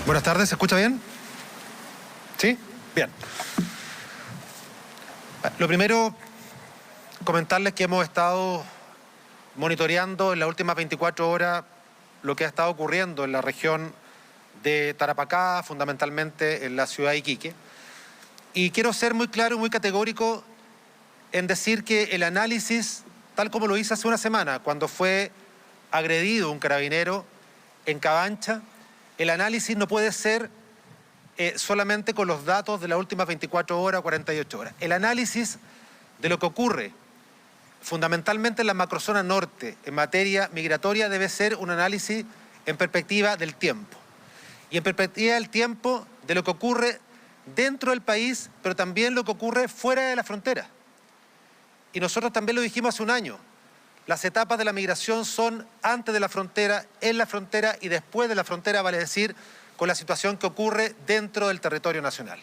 Buenas tardes, ¿se escucha bien? ¿Sí? Bien. Lo primero, comentarles que hemos estado monitoreando en las últimas 24 horas lo que ha estado ocurriendo en la región de Tarapacá, fundamentalmente en la ciudad de Iquique. Y quiero ser muy claro y muy categórico en decir que el análisis, tal como lo hice hace una semana, cuando fue agredido un carabinero en Cabancha, el análisis no puede ser solamente con los datos de las últimas 24 horas o 48 horas. El análisis de lo que ocurre fundamentalmente en la macrozona norte en materia migratoria debe ser un análisis en perspectiva del tiempo. Y en perspectiva del tiempo de lo que ocurre dentro del país, pero también lo que ocurre fuera de la frontera. Y nosotros también lo dijimos hace un año. Las etapas de la migración son antes de la frontera, en la frontera y después de la frontera, vale decir, con la situación que ocurre dentro del territorio nacional.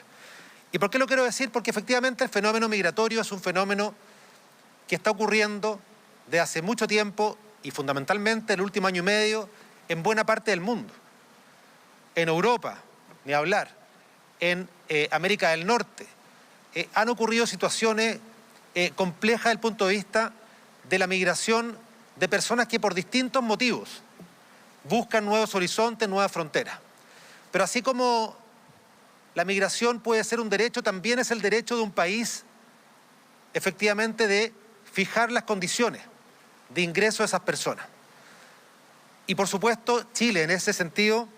¿Y por qué lo quiero decir? Porque efectivamente el fenómeno migratorio es un fenómeno que está ocurriendo de hace mucho tiempo y fundamentalmente el último año y medio en buena parte del mundo. En Europa, ni hablar, en América del Norte, han ocurrido situaciones complejas desde el punto de vista de la migración de personas que por distintos motivos buscan nuevos horizontes, nuevas fronteras. Pero así como la migración puede ser un derecho, también es el derecho de un país, efectivamente, de fijar las condiciones de ingreso de esas personas. Y por supuesto, Chile en ese sentido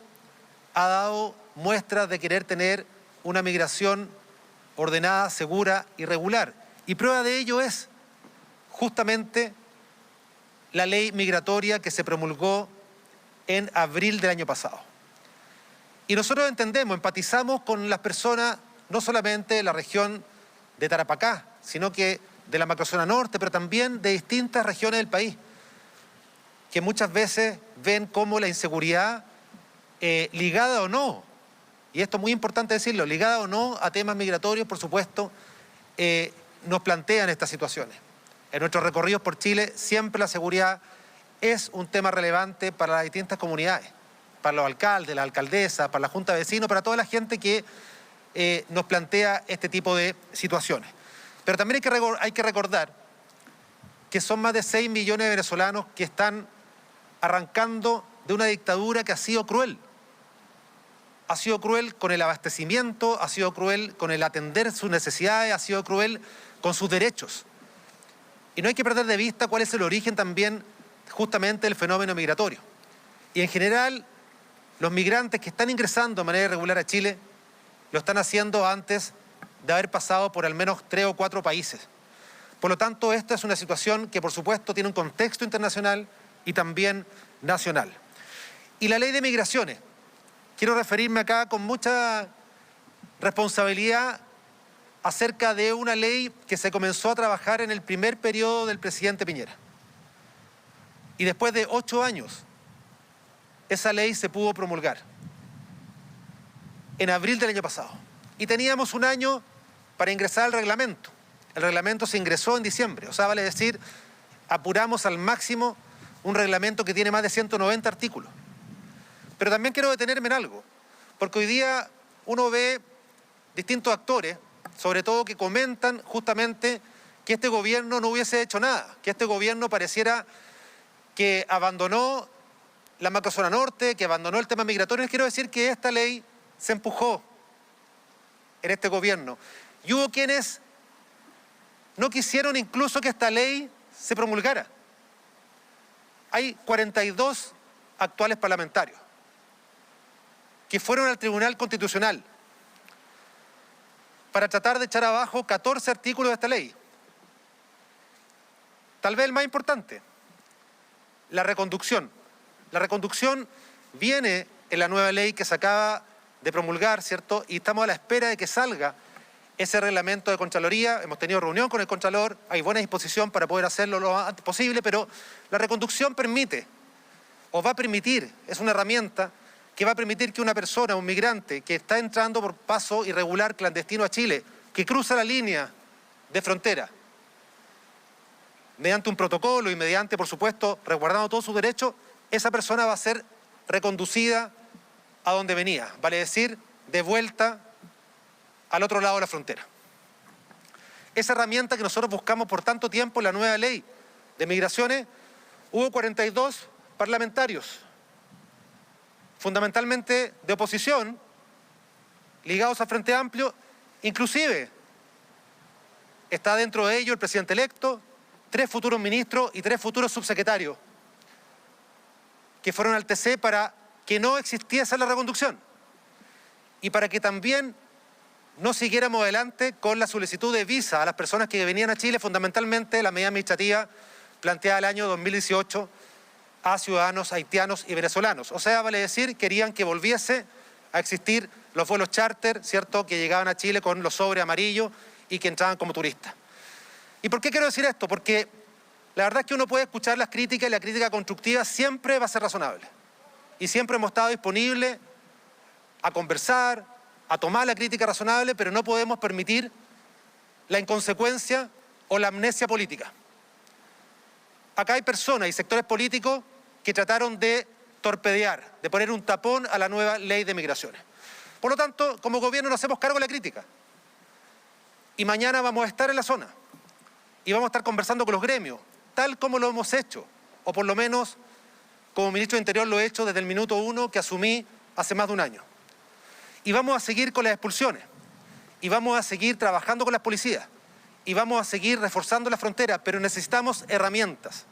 ha dado muestras de querer tener una migración ordenada, segura y regular. Y prueba de ello es justamente la ley migratoria que se promulgó en abril del año pasado. Y nosotros entendemos, empatizamos con las personas, no solamente de la región de Tarapacá, sino que de la macrozona norte, pero también de distintas regiones del país, que muchas veces ven cómo la inseguridad, ligada o no, y esto es muy importante decirlo, ligada o no a temas migratorios, por supuesto, nos plantean estas situaciones. En nuestros recorridos por Chile siempre la seguridad es un tema relevante para las distintas comunidades, para los alcaldes, la alcaldesa, para la junta de vecinos, para toda la gente que nos plantea este tipo de situaciones. Pero también hay que recordar que son más de 6 millones de venezolanos que están arrancando de una dictadura que ha sido cruel. Ha sido cruel con el abastecimiento, ha sido cruel con el atender sus necesidades, ha sido cruel con sus derechos. Y no hay que perder de vista cuál es el origen también justamente del fenómeno migratorio. Y en general, los migrantes que están ingresando de manera irregular a Chile lo están haciendo antes de haber pasado por al menos 3 o 4 países. Por lo tanto, esta es una situación que por supuesto tiene un contexto internacional y también nacional. Y la ley de migraciones, quiero referirme acá con mucha responsabilidad acerca de una ley que se comenzó a trabajar en el primer periodo del presidente Piñera. Y después de 8 años, esa ley se pudo promulgar en abril del año pasado. Y teníamos un año para ingresar al reglamento. El reglamento se ingresó en diciembre, o sea, vale decir, apuramos al máximo un reglamento que tiene más de 190 artículos. Pero también quiero detenerme en algo, porque hoy día uno ve distintos actores, sobre todo que comentan justamente que este gobierno no hubiese hecho nada, que este gobierno pareciera que abandonó la macrozona norte, que abandonó el tema migratorio. Les quiero decir que esta ley se empujó en este gobierno. Y hubo quienes no quisieron incluso que esta ley se promulgara. Hay 42 actuales parlamentarios que fueron al Tribunal Constitucional para tratar de echar abajo 14 artículos de esta ley. Tal vez el más importante, la reconducción. La reconducción viene en la nueva ley que se acaba de promulgar, ¿cierto? Y estamos a la espera de que salga ese reglamento de Contraloría. Hemos tenido reunión con el Contralor, hay buena disposición para poder hacerlo lo antes posible, pero la reconducción permite, o va a permitir, es una herramienta que va a permitir que una persona, un migrante, que está entrando por paso irregular clandestino a Chile, que cruza la línea de frontera, mediante un protocolo y mediante, por supuesto, resguardando todos sus derechos, esa persona va a ser reconducida a donde venía, vale decir, de vuelta al otro lado de la frontera. Esa herramienta que nosotros buscamos por tanto tiempo en la nueva ley de migraciones, hubo 42 parlamentarios, fundamentalmente de oposición, ligados al Frente Amplio, inclusive está dentro de ello el presidente electo, 3 futuros ministros y 3 futuros subsecretarios, que fueron al TC para que no existiese la reconducción y para que también no siguiéramos adelante con la solicitud de visa a las personas que venían a Chile, fundamentalmente la medida administrativa planteada el año 2018 a ciudadanos haitianos y venezolanos. O sea, vale decir, querían que volviese a existir los vuelos charter, ¿cierto?, que llegaban a Chile con los sobres amarillos y que entraban como turistas. ¿Y por qué quiero decir esto? Porque la verdad es que uno puede escuchar las críticas y la crítica constructiva siempre va a ser razonable. Y siempre hemos estado disponibles a conversar, a tomar la crítica razonable, pero no podemos permitir la inconsecuencia o la amnesia política. Acá hay personas y sectores políticos que trataron de torpedear, de poner un tapón a la nueva ley de migraciones. Por lo tanto, como gobierno nos hacemos cargo de la crítica. Y mañana vamos a estar en la zona y vamos a estar conversando con los gremios, tal como lo hemos hecho, o por lo menos como ministro de Interior lo he hecho desde el minuto 1 que asumí hace más de un año. Y vamos a seguir con las expulsiones, y vamos a seguir trabajando con las policías, y vamos a seguir reforzando la frontera, pero necesitamos herramientas.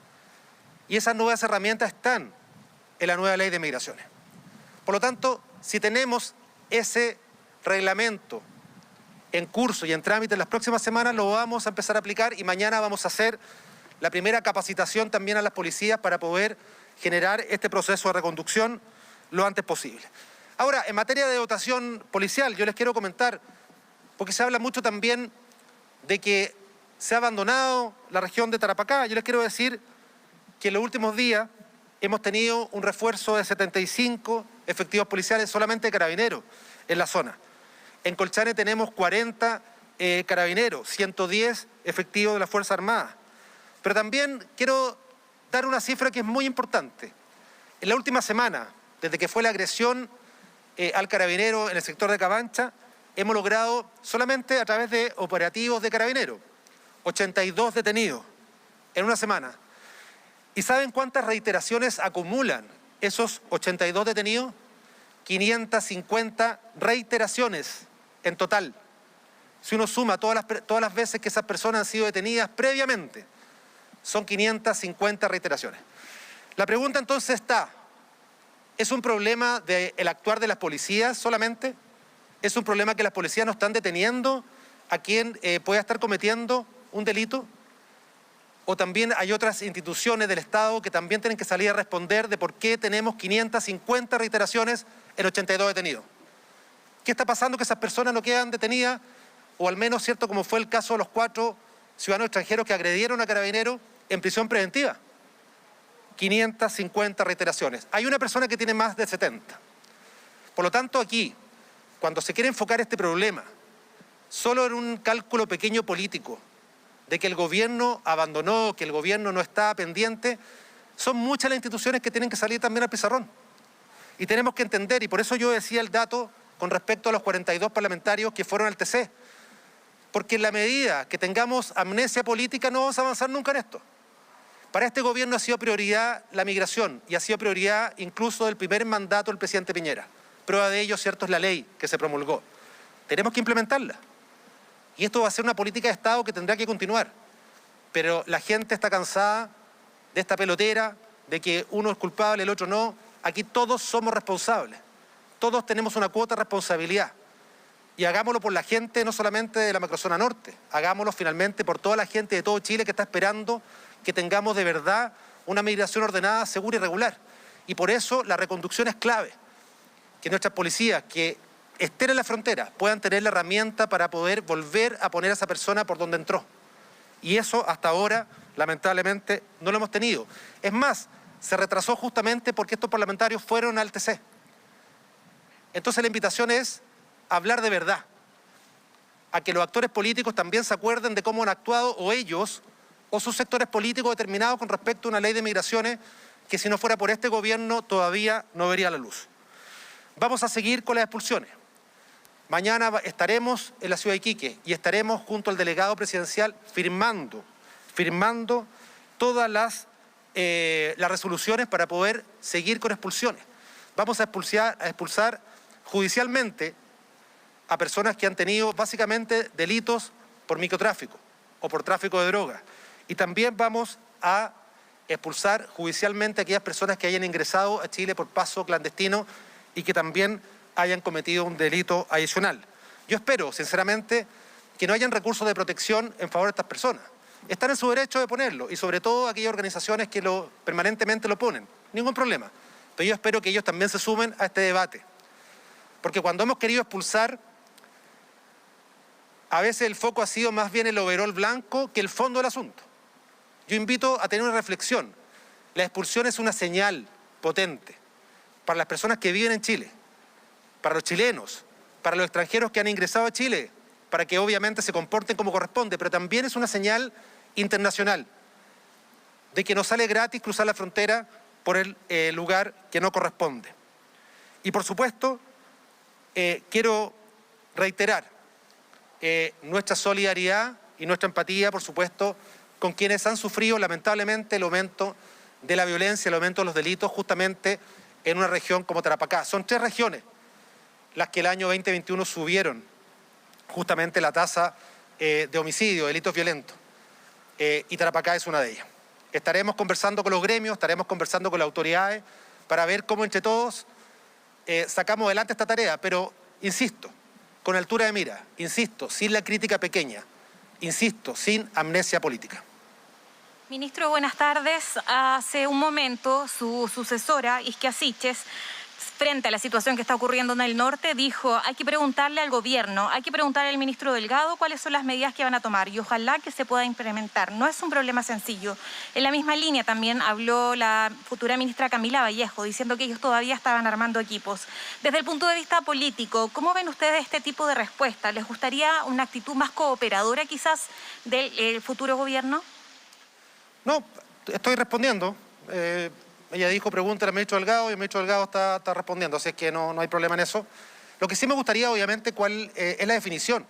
Y esas nuevas herramientas están en la nueva ley de migraciones. Por lo tanto, si tenemos ese reglamento en curso y en trámite en las próximas semanas, lo vamos a empezar a aplicar y mañana vamos a hacer la primera capacitación también a las policías para poder generar este proceso de reconducción lo antes posible. Ahora, en materia de dotación policial, yo les quiero comentar, porque se habla mucho también de que se ha abandonado la región de Tarapacá. Yo les quiero decir que en los últimos días hemos tenido un refuerzo de 75 efectivos policiales solamente de carabineros en la zona. En Colchane tenemos 40 carabineros, 110 efectivos de la Fuerza Armada. Pero también quiero dar una cifra que es muy importante. En la última semana, desde que fue la agresión al carabinero en el sector de Cabancha, hemos logrado solamente a través de operativos de carabineros 82 detenidos en una semana. ¿Y saben cuántas reiteraciones acumulan esos 82 detenidos? 550 reiteraciones en total. Si uno suma todas las veces que esas personas han sido detenidas previamente, son 550 reiteraciones. La pregunta entonces está, ¿es un problema del actuar de las policías solamente? ¿Es un problema que las policías no están deteniendo a quien pueda estar cometiendo un delito? ¿O también hay otras instituciones del Estado que también tienen que salir a responder de por qué tenemos 550 reiteraciones en 82 detenidos? ¿Qué está pasando que esas personas no quedan detenidas? O al menos, ¿cierto?, como fue el caso de los 4 ciudadanos extranjeros que agredieron a carabineros en prisión preventiva. 550 reiteraciones. Hay una persona que tiene más de 70. Por lo tanto, aquí, cuando se quiere enfocar este problema solo en un cálculo pequeño político, de que el gobierno abandonó, que el gobierno no está pendiente, son muchas las instituciones que tienen que salir también al pizarrón. Y tenemos que entender, y por eso yo decía el dato con respecto a los 42 parlamentarios que fueron al TC, porque en la medida que tengamos amnesia política no vamos a avanzar nunca en esto. Para este gobierno ha sido prioridad la migración y ha sido prioridad incluso del primer mandato del presidente Piñera. Prueba de ello, cierto, es la ley que se promulgó. Tenemos que implementarla. Y esto va a ser una política de Estado que tendrá que continuar. Pero la gente está cansada de esta pelotera, de que uno es culpable, el otro no. Aquí todos somos responsables. Todos tenemos una cuota de responsabilidad. Y hagámoslo por la gente, no solamente de la macrozona norte. Hagámoslo finalmente por toda la gente de todo Chile que está esperando que tengamos de verdad una migración ordenada, segura y regular. Y por eso la reconducción es clave. Que nuestras policías que estén en la frontera puedan tener la herramienta para poder volver a poner a esa persona por donde entró. Y eso hasta ahora, lamentablemente, no lo hemos tenido. Es más, se retrasó justamente porque estos parlamentarios fueron al TC. Entonces la invitación es hablar de verdad, a que los actores políticos también se acuerden de cómo han actuado o ellos o sus sectores políticos determinados con respecto a una ley de migraciones que si no fuera por este gobierno todavía no vería la luz. Vamos a seguir con las expulsiones. Mañana estaremos en la ciudad de Iquique y estaremos junto al delegado presidencial firmando todas las resoluciones para poder seguir con expulsiones. Vamos a expulsar judicialmente a personas que han tenido básicamente delitos por microtráfico o por tráfico de drogas. Y también vamos a expulsar judicialmente a aquellas personas que hayan ingresado a Chile por paso clandestino y que también hayan cometido un delito adicional. Yo espero, sinceramente, que no hayan recursos de protección en favor de estas personas. Están en su derecho de ponerlo, y sobre todo aquellas organizaciones que permanentemente lo ponen. Ningún problema. Pero yo espero que ellos también se sumen a este debate. Porque cuando hemos querido expulsar, a veces el foco ha sido más bien el overol blanco que el fondo del asunto. Yo invito a tener una reflexión. La expulsión es una señal potente para las personas que viven en Chile, para los chilenos, para los extranjeros que han ingresado a Chile, para que obviamente se comporten como corresponde, pero también es una señal internacional de que no sale gratis cruzar la frontera por el lugar que no corresponde. Y por supuesto, quiero reiterar nuestra solidaridad y nuestra empatía, por supuesto, con quienes han sufrido lamentablemente el aumento de la violencia, el aumento de los delitos justamente en una región como Tarapacá. Son 3 regiones las que el año 2021 subieron justamente la tasa de homicidio, delitos violentos, y Tarapacá es una de ellas. Estaremos conversando con los gremios, estaremos conversando con las autoridades para ver cómo entre todos sacamos adelante esta tarea, pero insisto, con altura de mira, insisto, sin la crítica pequeña, insisto, sin amnesia política. Ministro, buenas tardes. Hace un momento su sucesora, Isquia Siches, frente a la situación que está ocurriendo en el norte, dijo: hay que preguntarle al gobierno, hay que preguntarle al ministro Delgado cuáles son las medidas que van a tomar y ojalá que se pueda implementar. No es un problema sencillo. En la misma línea también habló la futura ministra Camila Vallejo, diciendo que ellos todavía estaban armando equipos. Desde el punto de vista político, ¿cómo ven ustedes este tipo de respuesta? ¿Les gustaría una actitud más cooperadora quizás del futuro gobierno? No, estoy respondiendo. Ella dijo, pregúntale al ministro Delgado, y el ministro Delgado está respondiendo, así es que no hay problema en eso. Lo que sí me gustaría, obviamente, cuál es la definición.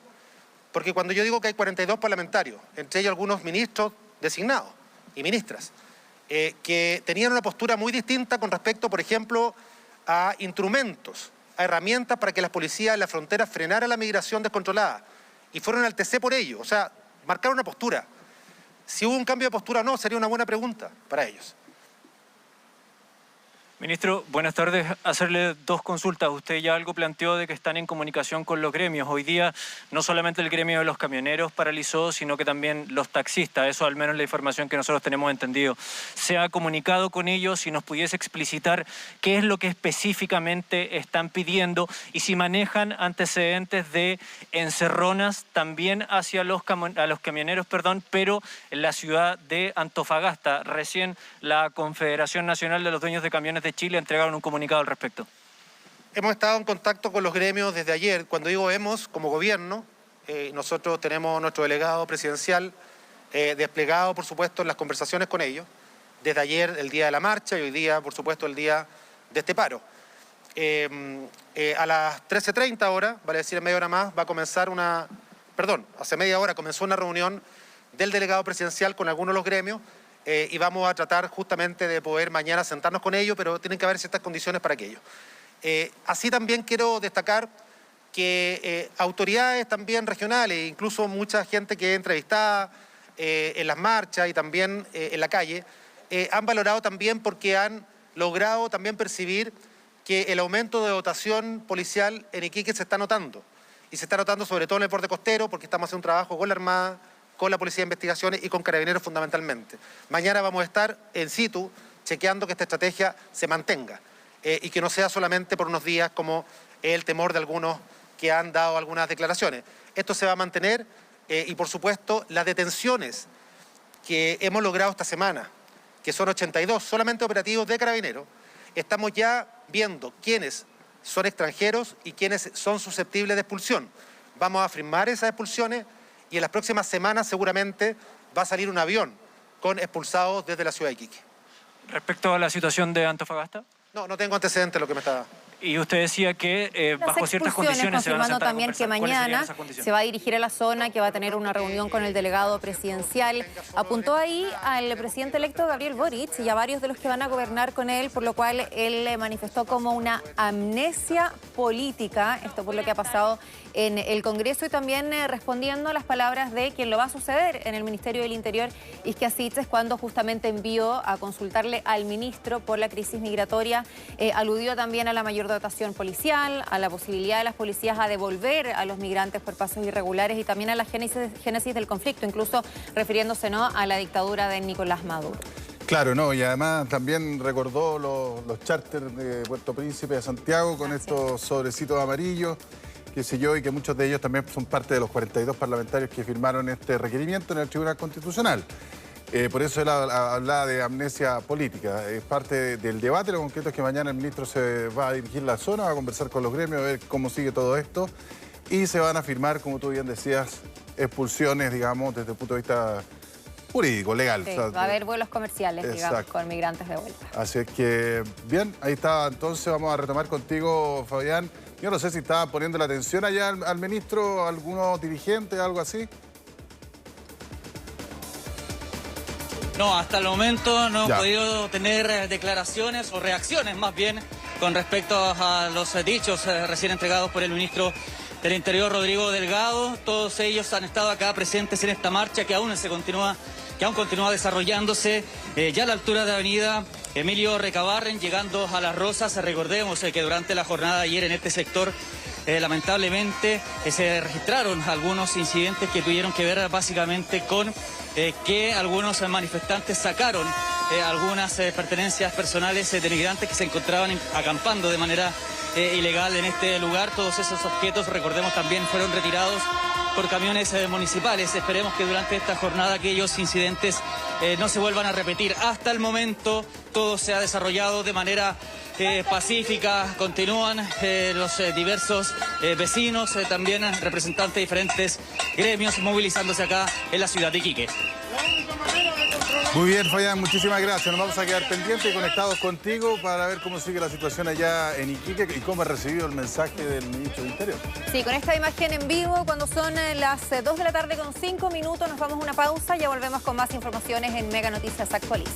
Porque cuando yo digo que hay 42 parlamentarios, entre ellos algunos ministros designados y ministras, que tenían una postura muy distinta con respecto, por ejemplo, a instrumentos, a herramientas para que las policías en la frontera frenaran la migración descontrolada, y fueron al TC por ello, o sea, marcaron una postura. Si hubo un cambio de postura o no, sería una buena pregunta para ellos. Ministro, buenas tardes. Hacerle 2 consultas. Usted ya algo planteó de que están en comunicación con los gremios. Hoy día no solamente el gremio de los camioneros paralizó, sino que también los taxistas. Eso al menos es la información que nosotros tenemos entendido. ¿Se ha comunicado con ellos? Si nos pudiese explicitar qué es lo que específicamente están pidiendo y si manejan antecedentes de encerronas también hacia a los camioneros, pero en la ciudad de Antofagasta. Recién la Confederación Nacional de los Dueños de Camiones de Chile entregaron un comunicado al respecto. Hemos estado en contacto con los gremios desde ayer. Cuando digo hemos, como gobierno, nosotros tenemos nuestro delegado presidencial desplegado, por supuesto, en las conversaciones con ellos, desde ayer, el día de la marcha, y hoy día, por supuesto, el día de este paro. A las 13:30 horas, vale decir en media hora más, va a comenzar hace media hora comenzó una reunión del delegado presidencial con algunos de los gremios, y vamos a tratar justamente de poder mañana sentarnos con ellos, pero tienen que haber ciertas condiciones para aquello. Así también quiero destacar que autoridades también regionales, incluso mucha gente que he entrevistada en las marchas y también en la calle, han valorado también porque han logrado también percibir que el aumento de dotación policial en Iquique se está notando. Y se está notando sobre todo en el borde costero, porque estamos haciendo un trabajo con la Armada, con la Policía de Investigaciones y con Carabineros fundamentalmente. Mañana vamos a estar en situ chequeando que esta estrategia se mantenga y que no sea solamente por unos días como el temor de algunos que han dado algunas declaraciones. Esto se va a mantener y por supuesto las detenciones que hemos logrado esta semana, que son 82 solamente operativos de Carabineros, estamos ya viendo quiénes son extranjeros y quiénes son susceptibles de expulsión. Vamos a firmar esas expulsiones y en las próximas semanas seguramente va a salir un avión con expulsados desde la ciudad de Iquique. Respecto a la situación de Antofagasta. No tengo antecedentes de lo que me está... Y usted decía que bajo ciertas condiciones se van a sentar a también que conversar. ¿Cuáles serían mañana esas condiciones? se va a dirigir a la zona, que va a tener una reunión con el delegado presidencial. Apuntó ahí al presidente electo Gabriel Boric y a varios de los que van a gobernar con él, por lo cual él manifestó como una amnesia política, esto por lo que ha pasado en el Congreso, y también respondiendo a las palabras de quien lo va a suceder en el Ministerio del Interior, Isquia Siches, cuando justamente envió a consultarle al ministro por la crisis migratoria. Aludió también a la mayor dotación policial, a la posibilidad de las policías a devolver a los migrantes por pasos irregulares y también a la génesis del conflicto, incluso refiriéndose, ¿no?, a la dictadura de Nicolás Maduro. Claro, no, y además también recordó los charters de Puerto Príncipe a Santiago con estos sobrecitos amarillos, qué sé yo, y que muchos de ellos también son parte de los 42 parlamentarios que firmaron este requerimiento en el Tribunal Constitucional. Por eso él hablaba de amnesia política. Es parte del debate. Lo concreto es que mañana el ministro se va a dirigir la zona, va a conversar con los gremios, a ver cómo sigue todo esto. Y se van a firmar, como tú bien decías, expulsiones, digamos, desde el punto de vista jurídico, legal. Sí, o sea, va a haber vuelos comerciales, digamos, exacto, con migrantes de vuelta. Así es que, bien, ahí está. Entonces vamos a retomar contigo, Fabián. Yo no sé si estaba poniendo la atención allá al ministro, algunos dirigentes, algo así. No, hasta el momento no he podido tener declaraciones o reacciones más bien con respecto a los dichos recién entregados por el ministro del Interior, Rodrigo Delgado. Todos ellos han estado acá presentes en esta marcha que aún continúa desarrollándose ya a la altura de Avenida Emilio Recabarren, llegando a Las Rosas. Recordemos que durante la jornada de ayer en este sector lamentablemente se registraron algunos incidentes que tuvieron que ver básicamente con que algunos manifestantes sacaron algunas pertenencias personales de migrantes que se encontraban acampando de manera ilegal en este lugar. Todos esos objetos, recordemos, también fueron retirados por camiones municipales. Esperemos que durante esta jornada aquellos incidentes no se vuelvan a repetir. Hasta el momento todo se ha desarrollado de manera pacífica. Continúan los diversos vecinos, también representantes de diferentes gremios movilizándose acá en la ciudad de Iquique. Muy bien, Fabián, muchísimas gracias. Nos vamos a quedar pendientes y conectados contigo para ver cómo sigue la situación allá en Iquique y cómo ha recibido el mensaje del ministro del Interior. Sí, con esta imagen en vivo, cuando son las 2 de la tarde con 5 minutos, nos vamos a una pausa. Ya volvemos con más informaciones en Mega Noticias Actualiza.